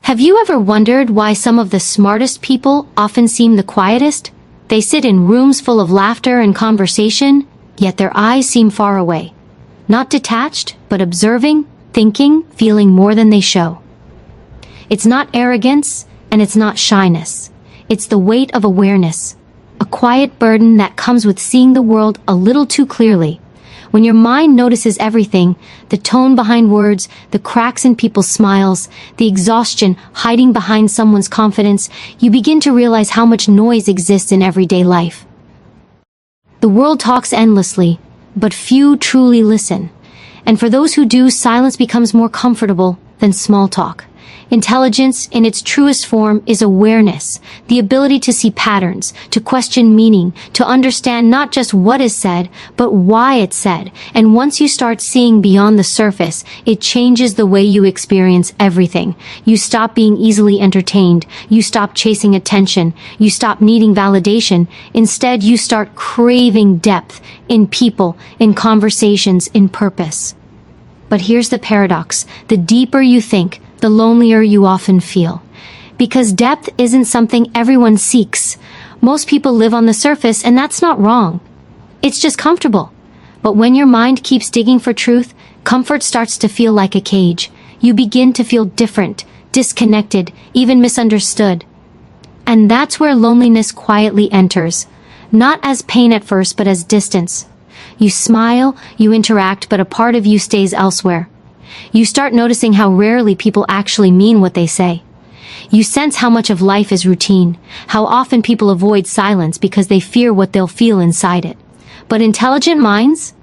Have you ever wondered why some of the smartest people often seem the quietest? They sit in rooms full of laughter and conversation, yet their eyes seem far away. Not detached, but observing, thinking, feeling more than they show. It's not arrogance, and it's not shyness. It's the weight of awareness. A quiet burden that comes with seeing the world a little too clearly. When your mind notices everything, the tone behind words, the cracks in people's smiles, the exhaustion hiding behind someone's confidence, you begin to realize how much noise exists in everyday life. The world talks endlessly, but few truly listen. And for those who do, silence becomes more comfortable than small talk. Intelligence, in its truest form, is awareness, the ability to see patterns, to question meaning, to understand not just what is said, but why it's said. And once you start seeing beyond the surface, it changes the way you experience everything. You stop being easily entertained, you stop chasing attention, you stop needing validation. Instead, you start craving depth in people, in conversations, in purpose. But here's the paradox: the deeper you think, the lonelier you often feel. Because depth isn't something everyone seeks. Most people live on the surface, and that's not wrong. It's just comfortable. But when your mind keeps digging for truth, comfort starts to feel like a cage. You begin to feel different, disconnected, even misunderstood. And that's where loneliness quietly enters. Not as pain at first, but as distance. You smile, you interact, but a part of you stays elsewhere. You start noticing how rarely people actually mean what they say. You sense how much of life is routine, how often people avoid silence because they fear what they'll feel inside it. But intelligent minds,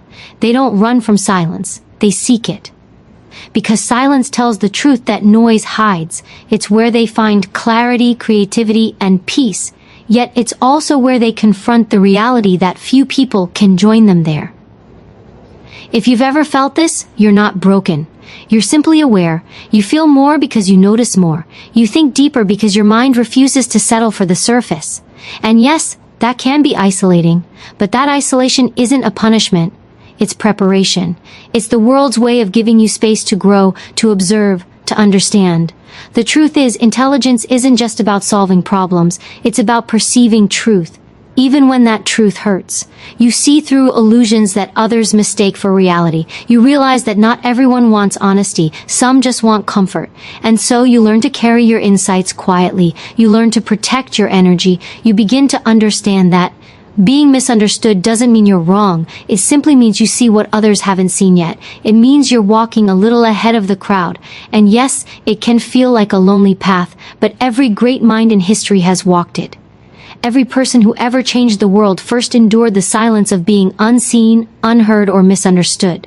they don't run from silence, they seek it. Because silence tells the truth that noise hides. It's where they find clarity, creativity, and peace. Yet it's also where they confront the reality that few people can join them there. If you've ever felt this, you're not broken. You're simply aware. You feel more because you notice more. You think deeper because your mind refuses to settle for the surface. And yes, that can be isolating, but that isolation isn't a punishment. It's preparation. It's the world's way of giving you space to grow, to observe, to understand. The truth is, intelligence isn't just about solving problems. It's about perceiving truth, even when that truth hurts. You see through illusions that others mistake for reality. You realize that not everyone wants honesty. Some just want comfort. And so you learn to carry your insights quietly. You learn to protect your energy. You begin to understand that being misunderstood doesn't mean you're wrong. It simply means you see what others haven't seen yet. It means you're walking a little ahead of the crowd. And yes, it can feel like a lonely path, but every great mind in history has walked it. Every person who ever changed the world first endured the silence of being unseen, unheard, or misunderstood.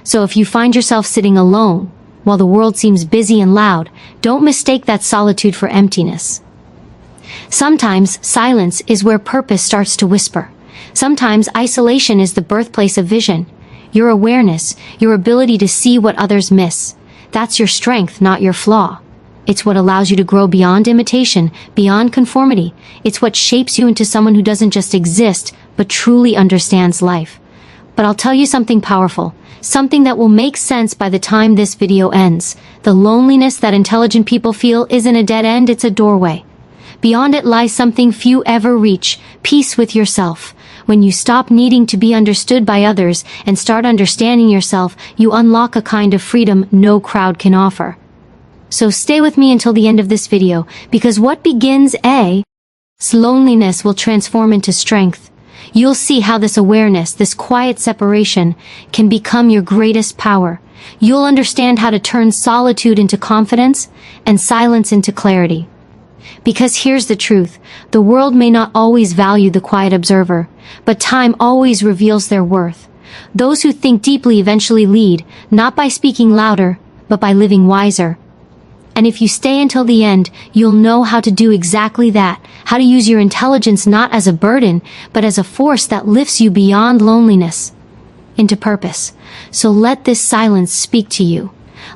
So if you find yourself sitting alone, while the world seems busy and loud, don't mistake that solitude for emptiness. Sometimes silence is where purpose starts to whisper. Sometimes isolation is the birthplace of vision. Your awareness, your ability to see what others miss. That's your strength, not your flaw. It's what allows you to grow beyond imitation, beyond conformity. It's what shapes you into someone who doesn't just exist, but truly understands life. But I'll tell you something powerful, something that will make sense by the time this video ends. The loneliness that intelligent people feel isn't a dead end, it's a doorway. Beyond it lies something few ever reach, peace with yourself. When you stop needing to be understood by others and start understanding yourself, you unlock a kind of freedom no crowd can offer. So stay with me until the end of this video, because what begins as loneliness will transform into strength. You'll see how this awareness, this quiet separation, can become your greatest power. You'll understand how to turn solitude into confidence and silence into clarity. Because here's the truth, the world may not always value the quiet observer, but time always reveals their worth. Those who think deeply eventually lead, not by speaking louder, but by living wiser. And if you stay until the end, you'll know how to do exactly that, how to use your intelligence not as a burden, but as a force that lifts you beyond loneliness into purpose. So let this silence speak to you.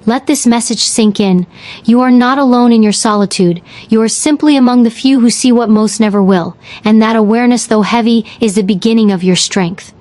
Let this message sink in. You are not alone in your solitude. You are simply among the few who see what most never will. And that awareness, though heavy, is the beginning of your strength.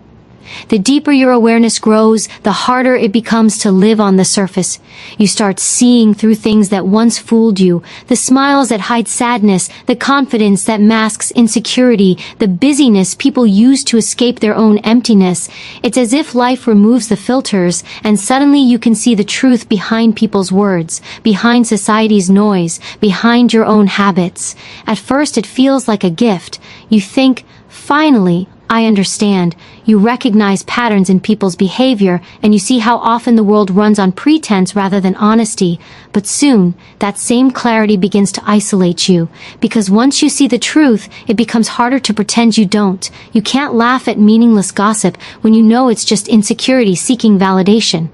The deeper your awareness grows, the harder it becomes to live on the surface. You start seeing through things that once fooled you, the smiles that hide sadness, the confidence that masks insecurity, the busyness people use to escape their own emptiness. It's as if life removes the filters, and suddenly you can see the truth behind people's words, behind society's noise, behind your own habits. At first it feels like a gift. You think, finally, I understand. You recognize patterns in people's behavior, and you see how often the world runs on pretense rather than honesty. But soon, that same clarity begins to isolate you, because once you see the truth, it becomes harder to pretend you don't. You can't laugh at meaningless gossip when you know it's just insecurity seeking validation.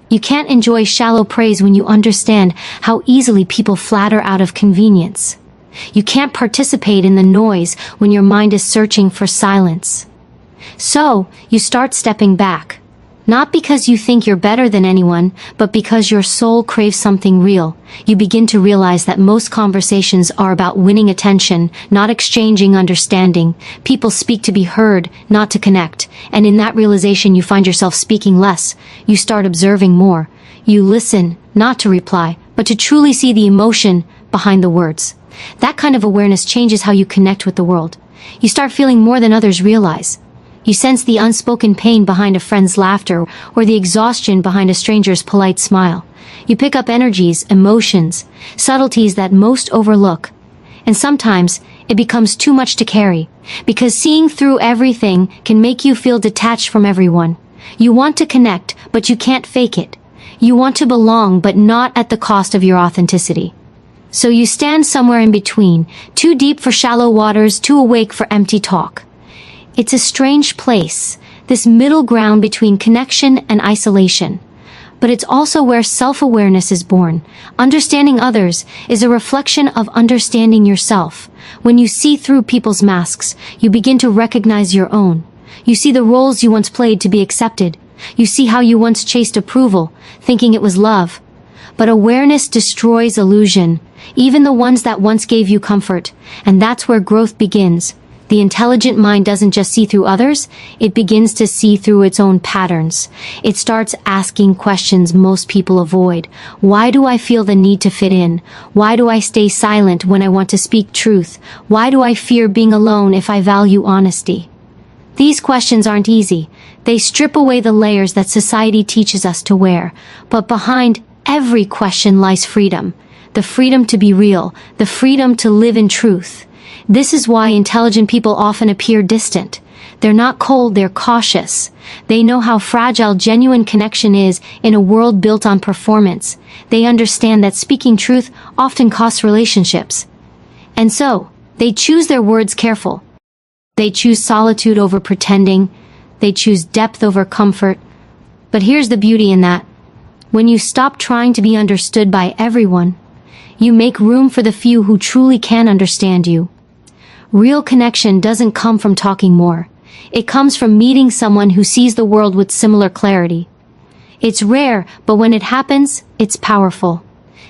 You can't enjoy shallow praise when you understand how easily people flatter out of convenience. You can't participate in the noise when your mind is searching for silence. So, you start stepping back. Not because you think you're better than anyone, but because your soul craves something real. You begin to realize that most conversations are about winning attention, not exchanging understanding. People speak to be heard, not to connect. And in that realization you find yourself speaking less. You start observing more. You listen, not to reply, but to truly see the emotion behind the words. That kind of awareness changes how you connect with the world. You start feeling more than others realize. You sense the unspoken pain behind a friend's laughter or the exhaustion behind a stranger's polite smile. You pick up energies, emotions, subtleties that most overlook. And sometimes it becomes too much to carry, because seeing through everything can make you feel detached from everyone. You want to connect, but you can't fake it. You want to belong, but not at the cost of your authenticity. So you stand somewhere in between, too deep for shallow waters, too awake for empty talk. It's a strange place, this middle ground between connection and isolation. But it's also where self-awareness is born. Understanding others is a reflection of understanding yourself. When you see through people's masks, you begin to recognize your own. You see the roles you once played to be accepted. You see how you once chased approval, thinking it was love. But awareness destroys illusion, even the ones that once gave you comfort, and that's where growth begins. The intelligent mind doesn't just see through others, it begins to see through its own patterns. It starts asking questions most people avoid. Why do I feel the need to fit in? Why do I stay silent when I want to speak truth? Why do I fear being alone if I value honesty? These questions aren't easy. They strip away the layers that society teaches us to wear. But behind every question lies freedom. The freedom to be real, the freedom to live in truth. This is why intelligent people often appear distant. They're not cold, they're cautious. They know how fragile genuine connection is in a world built on performance. They understand that speaking truth often costs relationships. And so, they choose their words careful. They choose solitude over pretending. They choose depth over comfort. But here's the beauty in that. When you stop trying to be understood by everyone, you make room for the few who truly can understand you. Real connection doesn't come from talking more. It comes from meeting someone who sees the world with similar clarity. It's rare, but when it happens, it's powerful.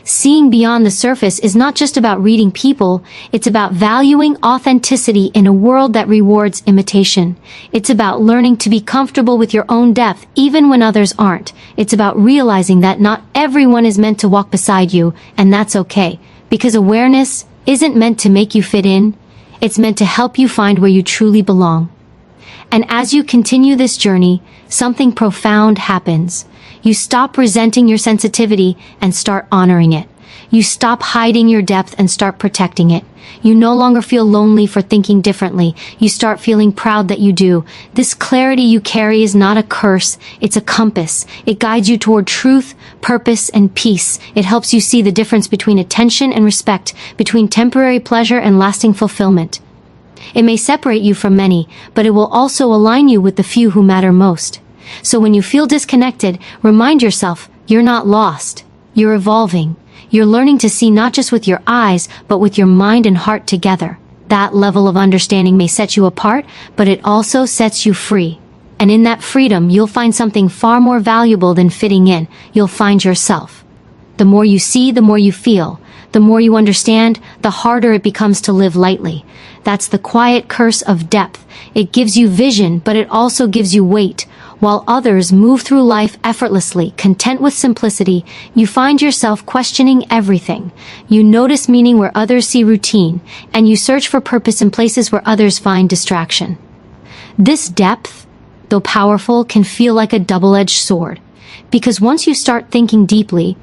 Seeing beyond the surface is not just about reading people, it's about valuing authenticity in a world that rewards imitation. It's about learning to be comfortable with your own depth even when others aren't. It's about realizing that not everyone is meant to walk beside you, and that's okay, because awareness isn't meant to make you fit in, it's meant to help you find where you truly belong. And as you continue this journey, something profound happens. You stop resenting your sensitivity and start honoring it. You stop hiding your depth and start protecting it. You no longer feel lonely for thinking differently. You start feeling proud that you do. This clarity you carry is not a curse, it's a compass. It guides you toward truth, purpose, and peace. It helps you see the difference between attention and respect, between temporary pleasure and lasting fulfillment. It may separate you from many, but it will also align you with the few who matter most. So when you feel disconnected, remind yourself, you're not lost. You're evolving. You're learning to see not just with your eyes, but with your mind and heart together. That level of understanding may set you apart, but it also sets you free. And in that freedom, you'll find something far more valuable than fitting in. You'll find yourself. The more you see, the more you feel. The more you understand, the harder it becomes to live lightly. That's the quiet curse of depth. It gives you vision, but it also gives you weight. While others move through life effortlessly, content with simplicity, you find yourself questioning everything. You notice meaning where others see routine, and you search for purpose in places where others find distraction. This depth, though powerful, can feel like a double-edged sword. Because once you start thinking deeply,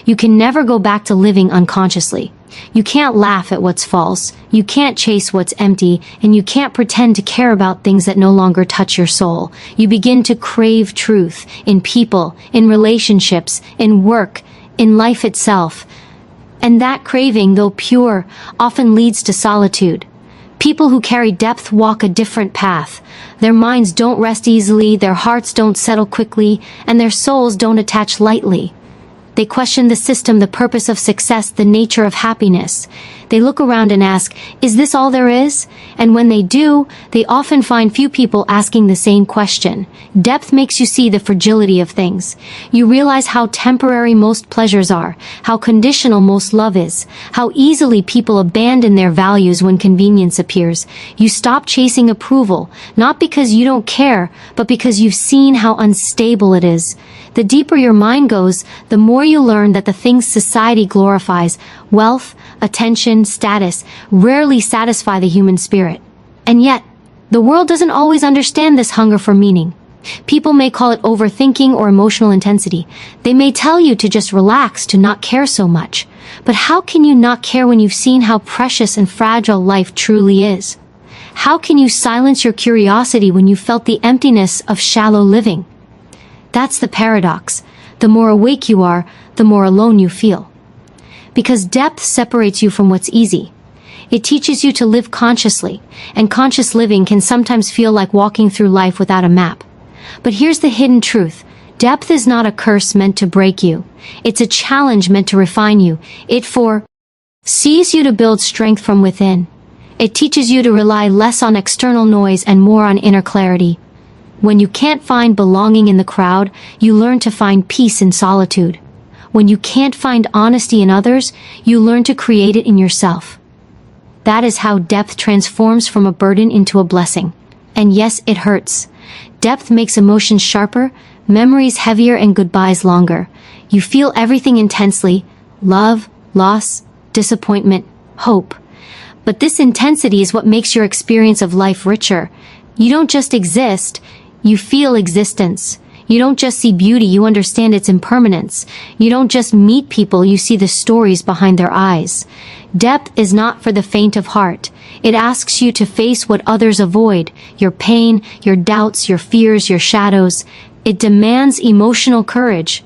you can never go back to living unconsciously. You can't laugh at what's false, you can't chase what's empty, and you can't pretend to care about things that no longer touch your soul. You begin to crave truth in people, in relationships, in work, in life itself. And that craving, though pure, often leads to solitude. People who carry depth walk a different path. Their minds don't rest easily, their hearts don't settle quickly, and their souls don't attach lightly. They question the system, the purpose of success, the nature of happiness. They look around and ask, is this all there is? And when they do, they often find few people asking the same question. Depth makes you see the fragility of things. You realize how temporary most pleasures are, how conditional most love is, how easily people abandon their values when convenience appears. You stop chasing approval, not because you don't care, but because you've seen how unstable it is. The deeper your mind goes, the more you learn that the things society glorifies, wealth, attention, status, rarely satisfy the human spirit. And yet, the world doesn't always understand this hunger for meaning. People may call it overthinking or emotional intensity. They may tell you to just relax, to not care so much. But how can you not care when you've seen how precious and fragile life truly is? How can you silence your curiosity when you felt the emptiness of shallow living? That's the paradox. The more awake you are, the more alone you feel. Because depth separates you from what's easy. It teaches you to live consciously, and conscious living can sometimes feel like walking through life without a map. But here's the hidden truth. Depth is not a curse meant to break you. It's a challenge meant to refine you. It forces you to build strength from within. It teaches you to rely less on external noise and more on inner clarity. When you can't find belonging in the crowd, you learn to find peace in solitude. When you can't find honesty in others, you learn to create it in yourself. That is how depth transforms from a burden into a blessing. And yes, it hurts. Depth makes emotions sharper, memories heavier, and goodbyes longer. You feel everything intensely: love, loss, disappointment, hope. But this intensity is what makes your experience of life richer. You don't just exist, you feel existence. You don't just see beauty, you understand its impermanence. You don't just meet people, you see the stories behind their eyes. Depth is not for the faint of heart. It asks you to face what others avoid: your pain, your doubts, your fears, your shadows. It demands emotional courage.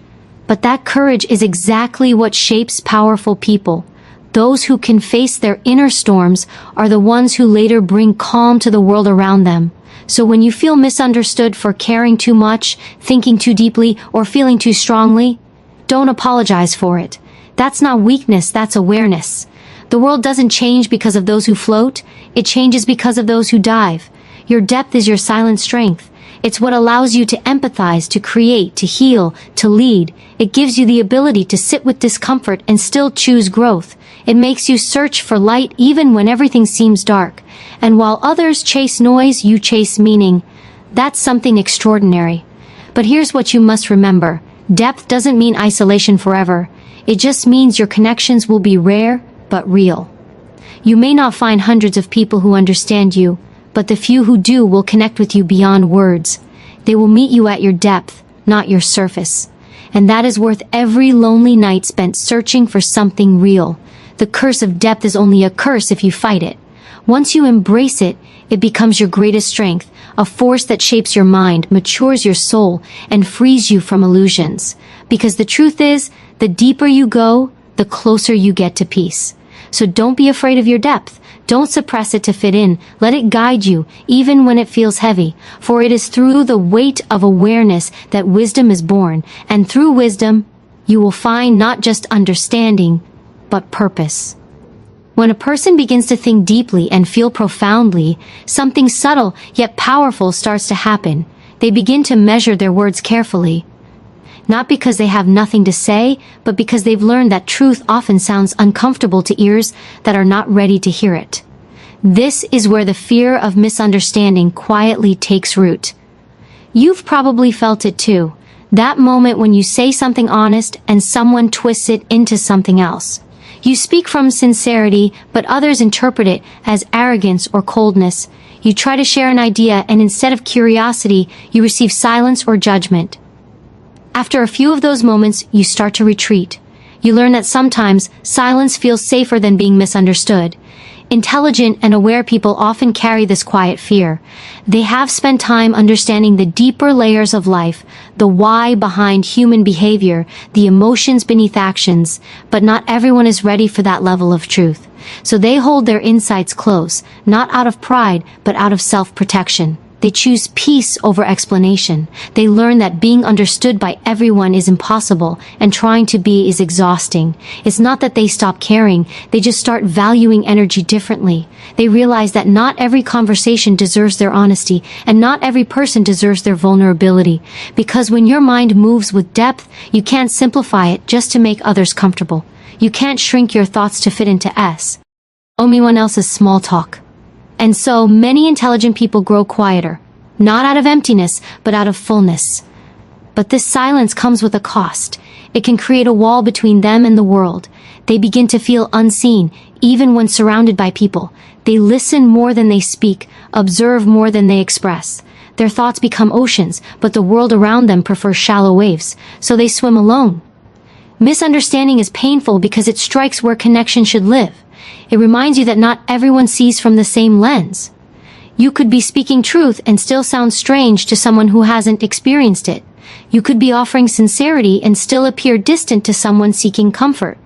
But that courage is exactly what shapes powerful people. Those who can face their inner storms are the ones who later bring calm to the world around them. So when you feel misunderstood for caring too much, thinking too deeply, or feeling too strongly, don't apologize for it. That's not weakness, that's awareness. The world doesn't change because of those who float, it changes because of those who dive. Your depth is your silent strength. It's what allows you to empathize, to create, to heal, to lead. It gives you the ability to sit with discomfort and still choose growth. It makes you search for light even when everything seems dark. And while others chase noise, you chase meaning. That's something extraordinary. But here's what you must remember. Depth doesn't mean isolation forever. It just means your connections will be rare, but real. You may not find hundreds of people who understand you, but the few who do will connect with you beyond words. They will meet you at your depth, not your surface. And that is worth every lonely night spent searching for something real. The curse of depth is only a curse if you fight it. Once you embrace it, it becomes your greatest strength, a force that shapes your mind, matures your soul, and frees you from illusions. Because the truth is, the deeper you go, the closer you get to peace. So don't be afraid of your depth. Don't suppress it to fit in. Let it guide you, even when it feels heavy. For it is through the weight of awareness that wisdom is born. And through wisdom, you will find not just understanding, but purpose. When a person begins to think deeply and feel profoundly, something subtle yet powerful starts to happen. They begin to measure their words carefully. not because they have nothing to say, but because they've learned that truth often sounds uncomfortable to ears that are not ready to hear it. This is where the fear of misunderstanding quietly takes root. You've probably felt it too. That moment when you say something honest and someone twists it into something else. You speak from sincerity, but others interpret it as arrogance or coldness. You try to share an idea, and instead of curiosity, you receive silence or judgment. After a few of those moments, you start to retreat. You learn that sometimes silence feels safer than being misunderstood. Intelligent and aware people often carry this quiet fear. They have spent time understanding the deeper layers of life, the why behind human behavior, the emotions beneath actions, but not everyone is ready for that level of truth. So they hold their insights close, not out of pride, but out of self-protection. They choose peace over explanation. They learn that being understood by everyone is impossible, and trying to be is exhausting. It's not that they stop caring, they just start valuing energy differently. They realize that not every conversation deserves their honesty, and not every person deserves their vulnerability. Because when your mind moves with depth, you can't simplify it just to make others comfortable. You can't shrink your thoughts to fit into anyone else's small talk. And so, many intelligent people grow quieter, not out of emptiness, but out of fullness. But this silence comes with a cost. It can create a wall between them and the world. They begin to feel unseen, even when surrounded by people. They listen more than they speak, observe more than they express. Their thoughts become oceans, but the world around them prefers shallow waves, so they swim alone. Misunderstanding is painful because it strikes where connection should live. It reminds you that not everyone sees from the same lens. You could be speaking truth and still sound strange to someone who hasn't experienced it. You could be offering sincerity and still appear distant to someone seeking comfort.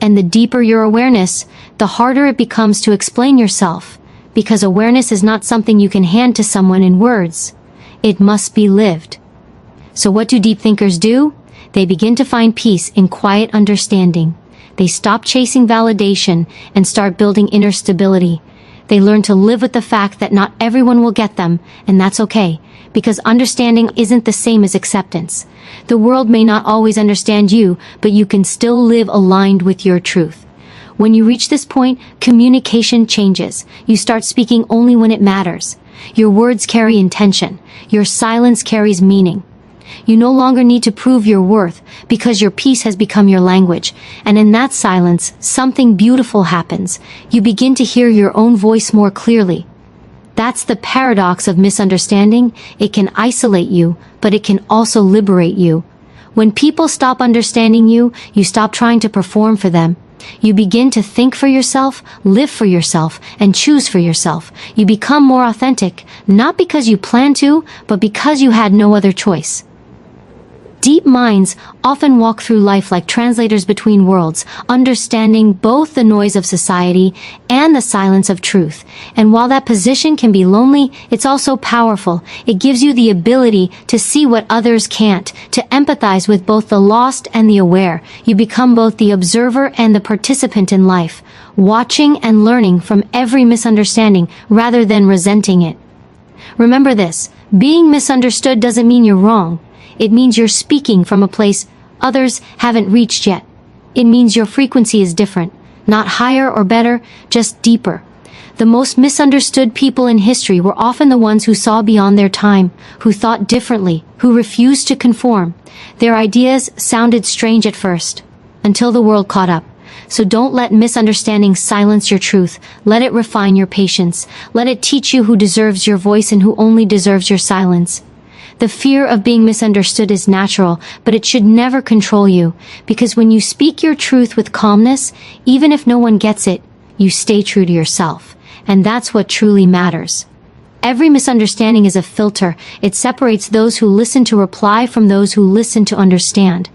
And the deeper your awareness, the harder it becomes to explain yourself, because awareness is not something you can hand to someone in words. It must be lived. So what do deep thinkers do? They begin to find peace in quiet understanding. They stop chasing validation and start building inner stability. They learn to live with the fact that not everyone will get them, and that's okay, because understanding isn't the same as acceptance. The world may not always understand you, but you can still live aligned with your truth. When you reach this point, communication changes. You start speaking only when it matters. Your words carry intention. Your silence carries meaning. You no longer need to prove your worth because your peace has become your language. And in that silence, something beautiful happens. You begin to hear your own voice more clearly. That's the paradox of misunderstanding. It can isolate you, but it can also liberate you. When people stop understanding you, you stop trying to perform for them. You begin to think for yourself, live for yourself, and choose for yourself. You become more authentic, not because you plan to, but because you had no other choice. Deep minds often walk through life like translators between worlds, understanding both the noise of society and the silence of truth. And while that position can be lonely, it's also powerful. It gives you the ability to see what others can't, to empathize with both the lost and the aware. You become both the observer and the participant in life, watching and learning from every misunderstanding rather than resenting it. Remember this, being misunderstood doesn't mean you're wrong. It means you're speaking from a place others haven't reached yet. It means your frequency is different, not higher or better, just deeper. The most misunderstood people in history were often the ones who saw beyond their time, who thought differently, who refused to conform. Their ideas sounded strange at first, until the world caught up. So don't let misunderstanding silence your truth. Let it refine your patience. Let it teach you who deserves your voice and who only deserves your silence. The fear of being misunderstood is natural, but it should never control you, because when you speak your truth with calmness, even if no one gets it, you stay true to yourself. And that's what truly matters. Every misunderstanding is a filter. It separates those who listen to reply from those who listen to understand.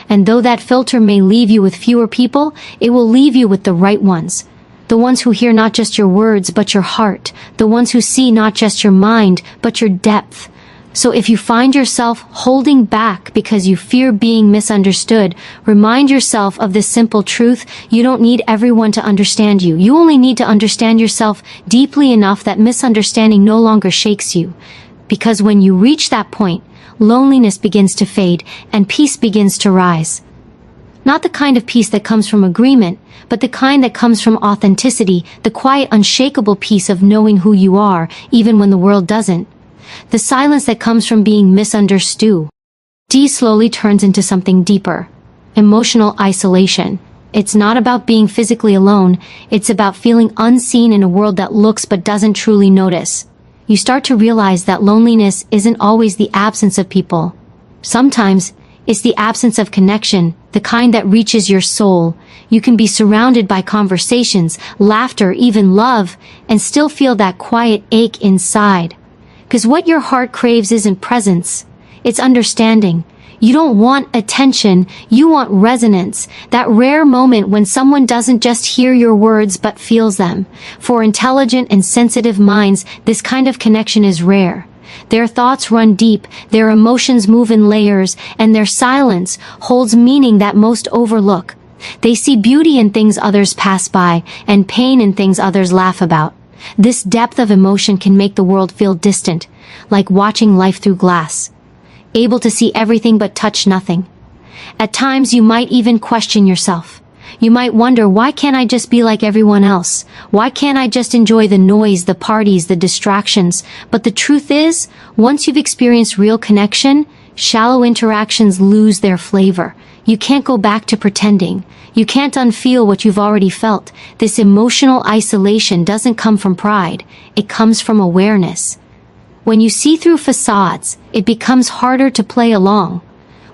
And though that filter may leave you with fewer people, it will leave you with the right ones. The ones who hear not just your words, but your heart. The ones who see not just your mind, but your depth. So if you find yourself holding back because you fear being misunderstood, remind yourself of this simple truth: you don't need everyone to understand you. You only need to understand yourself deeply enough that misunderstanding no longer shakes you. Because when you reach that point, loneliness begins to fade, and peace begins to rise. Not the kind of peace that comes from agreement, but the kind that comes from authenticity, the quiet, unshakable peace of knowing who you are, even when the world doesn't. The silence that comes from being misunderstood. D slowly turns into something deeper. Emotional isolation. It's not about being physically alone, it's about feeling unseen in a world that looks but doesn't truly notice. You start to realize that loneliness isn't always the absence of people. Sometimes, it's the absence of connection, the kind that reaches your soul. You can be surrounded by conversations, laughter, even love, and still feel that quiet ache inside. 'Cause what your heart craves isn't presence, it's understanding. You don't want attention, you want resonance, that rare moment when someone doesn't just hear your words but feels them. For intelligent and sensitive minds, this kind of connection is rare. Their thoughts run deep, their emotions move in layers, and their silence holds meaning that most overlook. They see beauty in things others pass by, and pain in things others laugh about. This depth of emotion can make the world feel distant, like watching life through glass. Able to see everything but touch nothing. At times you might even question yourself. You might wonder, why can't I just be like everyone else? Why can't I just enjoy the noise, the parties, the distractions? But the truth is, once you've experienced real connection, shallow interactions lose their flavor. You can't go back to pretending. You can't unfeel what you've already felt. This emotional isolation doesn't come from pride. It comes from awareness. When you see through facades, it becomes harder to play along.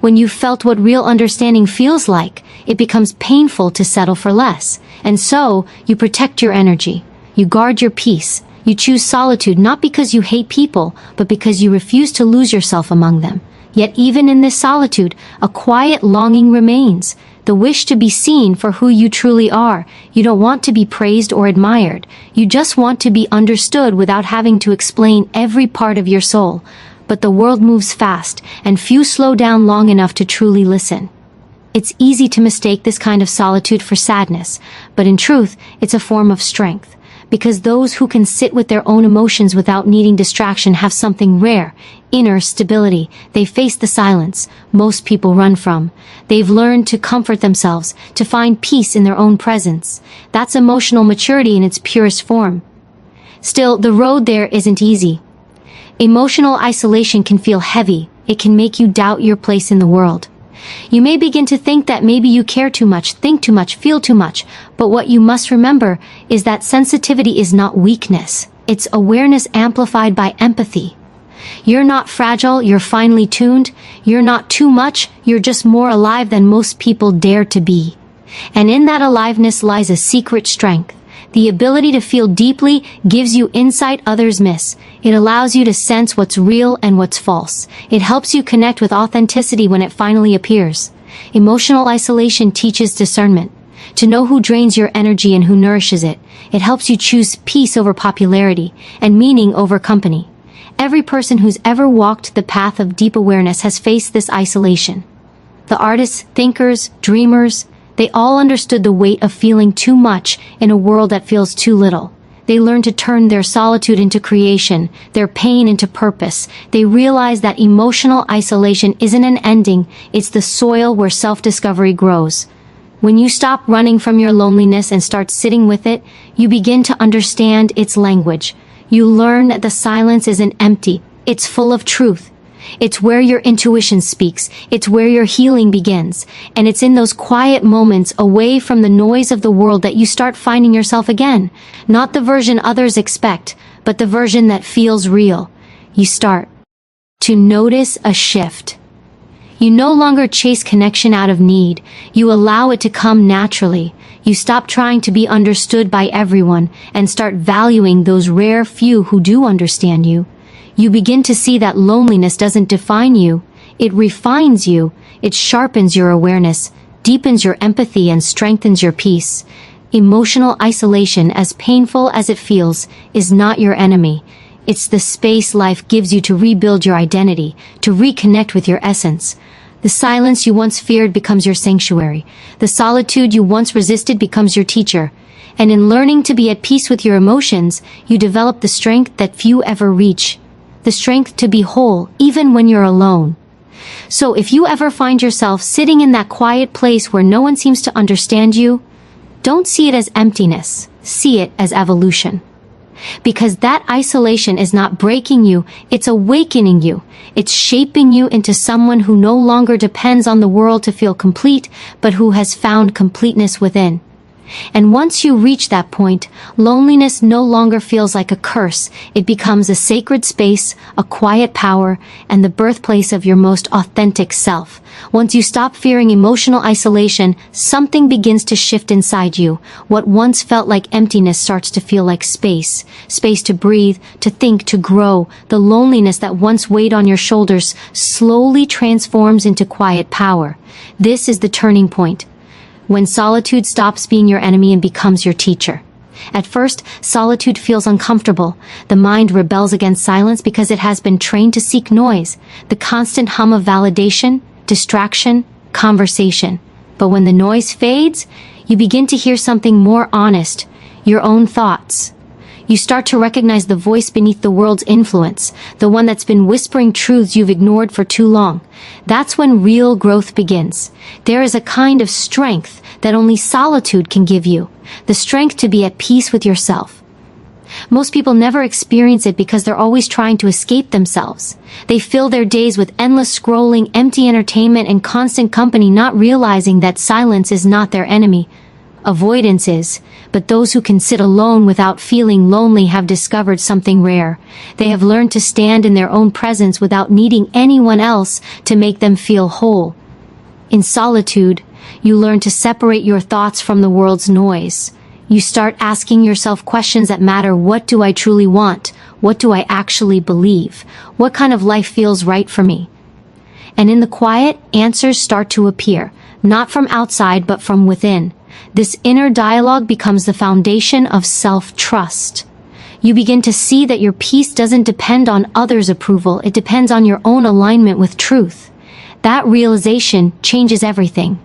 When you've felt what real understanding feels like, it becomes painful to settle for less. And so, you protect your energy. You guard your peace. You choose solitude not because you hate people, but because you refuse to lose yourself among them. Yet even in this solitude, a quiet longing remains. The wish to be seen for who you truly are. You don't want to be praised or admired. You just want to be understood without having to explain every part of your soul. But the world moves fast, and few slow down long enough to truly listen. It's easy to mistake this kind of solitude for sadness, but in truth, it's a form of strength. Because those who can sit with their own emotions without needing distraction have something rare, inner stability. They face the silence most people run from. They've learned to comfort themselves, to find peace in their own presence. That's emotional maturity in its purest form. Still, the road there isn't easy. Emotional isolation can feel heavy. It can make you doubt your place in the world. You may begin to think that maybe you care too much, think too much, feel too much, but what you must remember is that sensitivity is not weakness. It's awareness amplified by empathy. You're not fragile, you're finely tuned. You're not too much, you're just more alive than most people dare to be. And in that aliveness lies a secret strength. The ability to feel deeply gives you insight others miss. It allows you to sense what's real and what's false. It helps you connect with authenticity when it finally appears. Emotional isolation teaches discernment. To know who drains your energy and who nourishes it. It helps you choose peace over popularity and meaning over company. Every person who's ever walked the path of deep awareness has faced this isolation. The artists, thinkers, dreamers, they all understood the weight of feeling too much in a world that feels too little. They learned to turn their solitude into creation, their pain into purpose. They realized that emotional isolation isn't an ending, it's the soil where self-discovery grows. When you stop running from your loneliness and start sitting with it, you begin to understand its language. You learn that the silence isn't empty, it's full of truth. It's where your intuition speaks, it's where your healing begins, and it's in those quiet moments away from the noise of the world that you start finding yourself again. Not the version others expect, but the version that feels real. You start to notice a shift. You no longer chase connection out of need, you allow it to come naturally. You stop trying to be understood by everyone and start valuing those rare few who do understand you. You begin to see that loneliness doesn't define you, it refines you, it sharpens your awareness, deepens your empathy and strengthens your peace. Emotional isolation, as painful as it feels, is not your enemy. It's the space life gives you to rebuild your identity, to reconnect with your essence. The silence you once feared becomes your sanctuary. The solitude you once resisted becomes your teacher. And in learning to be at peace with your emotions, you develop the strength that few ever reach. the strength to be whole even when you're alone. So if you ever find yourself sitting in that quiet place where no one seems to understand you, don't see it as emptiness, see it as evolution. Because that isolation is not breaking you, it's awakening you. It's shaping you into someone who no longer depends on the world to feel complete, but who has found completeness within. And once you reach that point, loneliness no longer feels like a curse. It becomes a sacred space, a quiet power, and the birthplace of your most authentic self. Once you stop fearing emotional isolation, something begins to shift inside you. What once felt like emptiness starts to feel like space. Space to breathe, to think, to grow. The loneliness that once weighed on your shoulders slowly transforms into quiet power. This is the turning point, when solitude stops being your enemy and becomes your teacher. At first, solitude feels uncomfortable. The mind rebels against silence because it has been trained to seek noise, the constant hum of validation, distraction, conversation. But when the noise fades, you begin to hear something more honest, your own thoughts. You start to recognize the voice beneath the world's influence, the one that's been whispering truths you've ignored for too long. That's when real growth begins. There is a kind of strength that only solitude can give you, the strength to be at peace with yourself. Most people never experience it because they're always trying to escape themselves. They fill their days with endless scrolling, empty entertainment, and constant company, not realizing that silence is not their enemy. Avoidance is, but those who can sit alone without feeling lonely have discovered something rare. They have learned to stand in their own presence without needing anyone else to make them feel whole. In solitude, you learn to separate your thoughts from the world's noise. You start asking yourself questions that matter. What do I truly want? What do I actually believe? What kind of life feels right for me? And in the quiet, answers start to appear, not from outside but from within. This inner dialogue becomes the foundation of self-trust. You begin to see that your peace doesn't depend on others' approval, it depends on your own alignment with truth. That realization changes everything.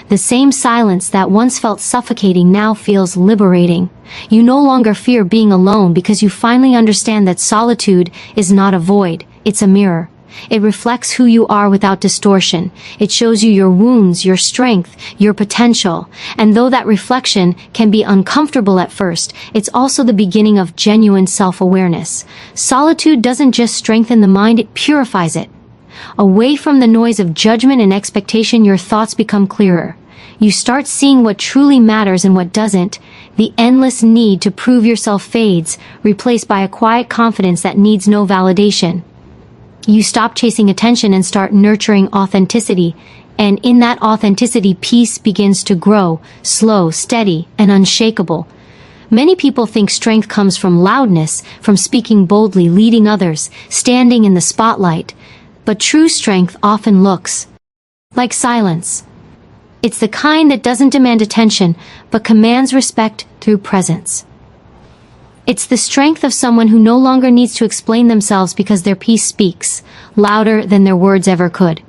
The same silence that once felt suffocating now feels liberating. You no longer fear being alone because you finally understand that solitude is not a void, it's a mirror. It reflects who you are without distortion. It shows you your wounds, your strength, your potential. And though that reflection can be uncomfortable at first, it's also the beginning of genuine self-awareness. Solitude doesn't just strengthen the mind, it purifies it. Away from the noise of judgment and expectation, your thoughts become clearer. You start seeing what truly matters and what doesn't. The endless need to prove yourself fades, replaced by a quiet confidence that needs no validation. You stop chasing attention and start nurturing authenticity, and in that authenticity, peace begins to grow, slow, steady, and unshakable. Many people think strength comes from loudness, from speaking boldly, leading others, standing in the spotlight. But true strength often looks like silence. It's the kind that doesn't demand attention, but commands respect through presence. It's the strength of someone who no longer needs to explain themselves because their peace speaks, louder than their words ever could.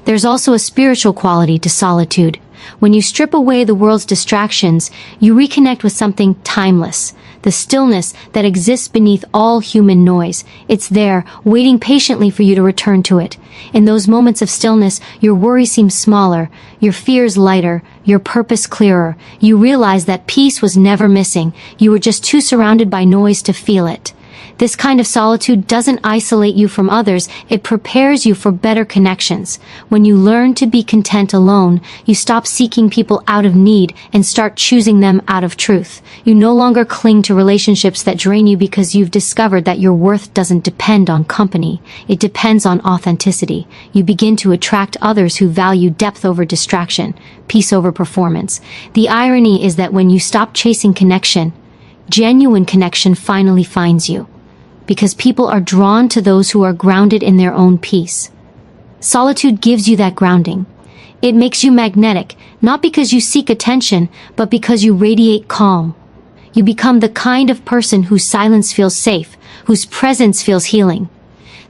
There's also a spiritual quality to solitude. When you strip away the world's distractions, you reconnect with something timeless, the stillness that exists beneath all human noise. It's there, waiting patiently for you to return to it. In those moments of stillness, your worry seems smaller, your fears lighter, your purpose clearer. You realize that peace was never missing. You were just too surrounded by noise to feel it. This kind of solitude doesn't isolate you from others, it prepares you for better connections. When you learn to be content alone, you stop seeking people out of need and start choosing them out of truth. You no longer cling to relationships that drain you because you've discovered that your worth doesn't depend on company, it depends on authenticity. You begin to attract others who value depth over distraction, peace over performance. The irony is that when you stop chasing connection, genuine connection finally finds you. Because people are drawn to those who are grounded in their own peace. Solitude gives you that grounding. It makes you magnetic, not because you seek attention, but because you radiate calm. You become the kind of person whose silence feels safe, whose presence feels healing.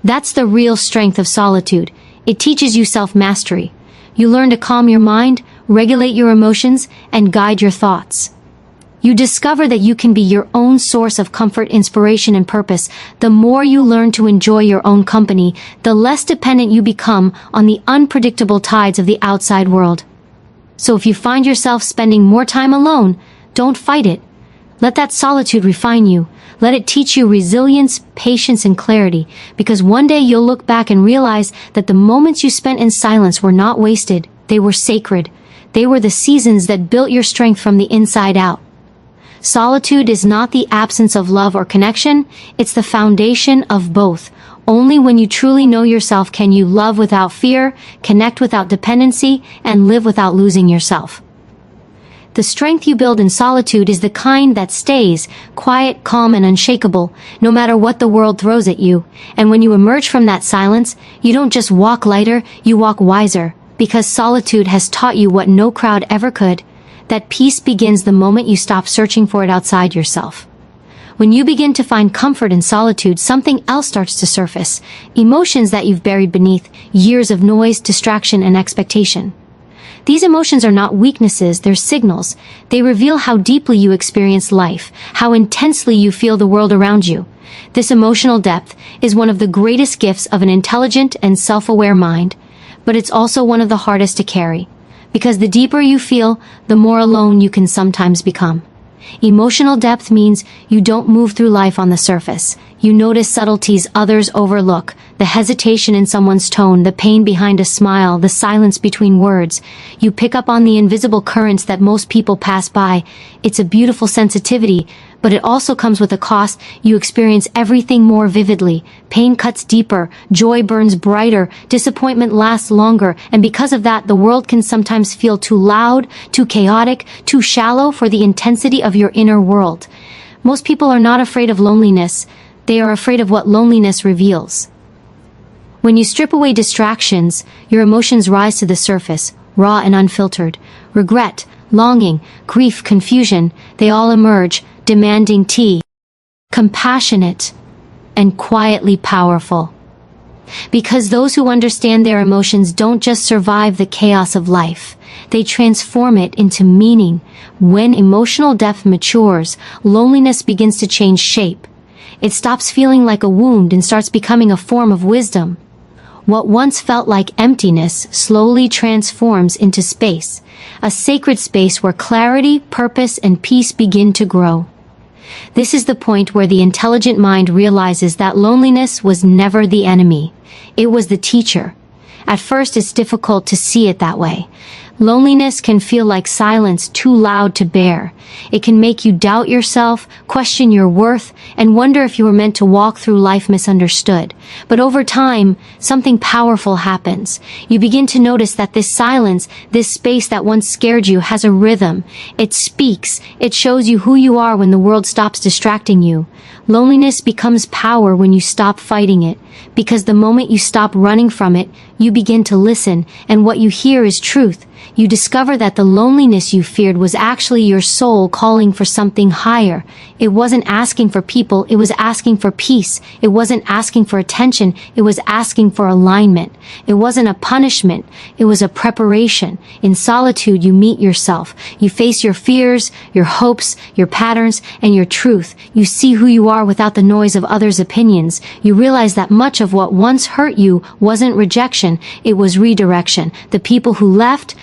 That's the real strength of solitude. It teaches you self-mastery. You learn to calm your mind, regulate your emotions, and guide your thoughts. You discover that you can be your own source of comfort, inspiration, and purpose. The more you learn to enjoy your own company, the less dependent you become on the unpredictable tides of the outside world. So if you find yourself spending more time alone, don't fight it. Let that solitude refine you. Let it teach you resilience, patience, and clarity, because one day you'll look back and realize that the moments you spent in silence were not wasted. They were sacred. They were the seasons that built your strength from the inside out. Solitude is not the absence of love or connection, it's the foundation of both. Only when you truly know yourself can you love without fear, connect without dependency, and live without losing yourself. The strength you build in solitude is the kind that stays quiet, calm, and unshakable, no matter what the world throws at you. And when you emerge from that silence, you don't just walk lighter, you walk wiser, because solitude has taught you what no crowd ever could. That peace begins the moment you stop searching for it outside yourself. When you begin to find comfort in solitude, something else starts to surface. Emotions that you've buried beneath years of noise, distraction, and expectation. These emotions are not weaknesses, they're signals. They reveal how deeply you experience life, how intensely you feel the world around you. This emotional depth is one of the greatest gifts of an intelligent and self-aware mind, but it's also one of the hardest to carry. Because the deeper you feel, the more alone you can sometimes become. Emotional depth means you don't move through life on the surface. You notice subtleties others overlook, the hesitation in someone's tone, the pain behind a smile, the silence between words. You pick up on the invisible currents that most people pass by. It's a beautiful sensitivity, but it also comes with a cost. You experience everything more vividly. Pain cuts deeper, joy burns brighter, disappointment lasts longer, and because of that, the world can sometimes feel too loud, too chaotic, too shallow for the intensity of your inner world. Most people are not afraid of loneliness. They are afraid of what loneliness reveals. When you strip away distractions, your emotions rise to the surface, raw and unfiltered. Regret, longing, grief, confusion, they all emerge, demanding tea. Compassionate and quietly powerful. Because those who understand their emotions don't just survive the chaos of life, they transform it into meaning. When emotional depth matures, loneliness begins to change shape. It stops feeling like a wound and starts becoming a form of wisdom. What once felt like emptiness slowly transforms into space, a sacred space where clarity, purpose, and peace begin to grow. This is the point where the intelligent mind realizes that loneliness was never the enemy. It was the teacher. At first, it's difficult to see it that way. Loneliness can feel like silence too loud to bear. It can make you doubt yourself, question your worth, and wonder if you were meant to walk through life misunderstood. But over time, something powerful happens. You begin to notice that this silence, this space that once scared you, has a rhythm. It speaks. It shows you who you are when the world stops distracting you. Loneliness becomes power when you stop fighting it, because the moment you stop running from it, you begin to listen, and what you hear is truth. You discover that the loneliness you feared was actually your soul calling for something higher. It wasn't asking for people, it was asking for peace. It wasn't asking for attention, it was asking for alignment. It wasn't a punishment, it was a preparation. In solitude, you meet yourself. You face your fears, your hopes, your patterns, and your truth. You see who you are without the noise of others' opinions. You realize that much of what once hurt you wasn't rejection, it was redirection. The people who left,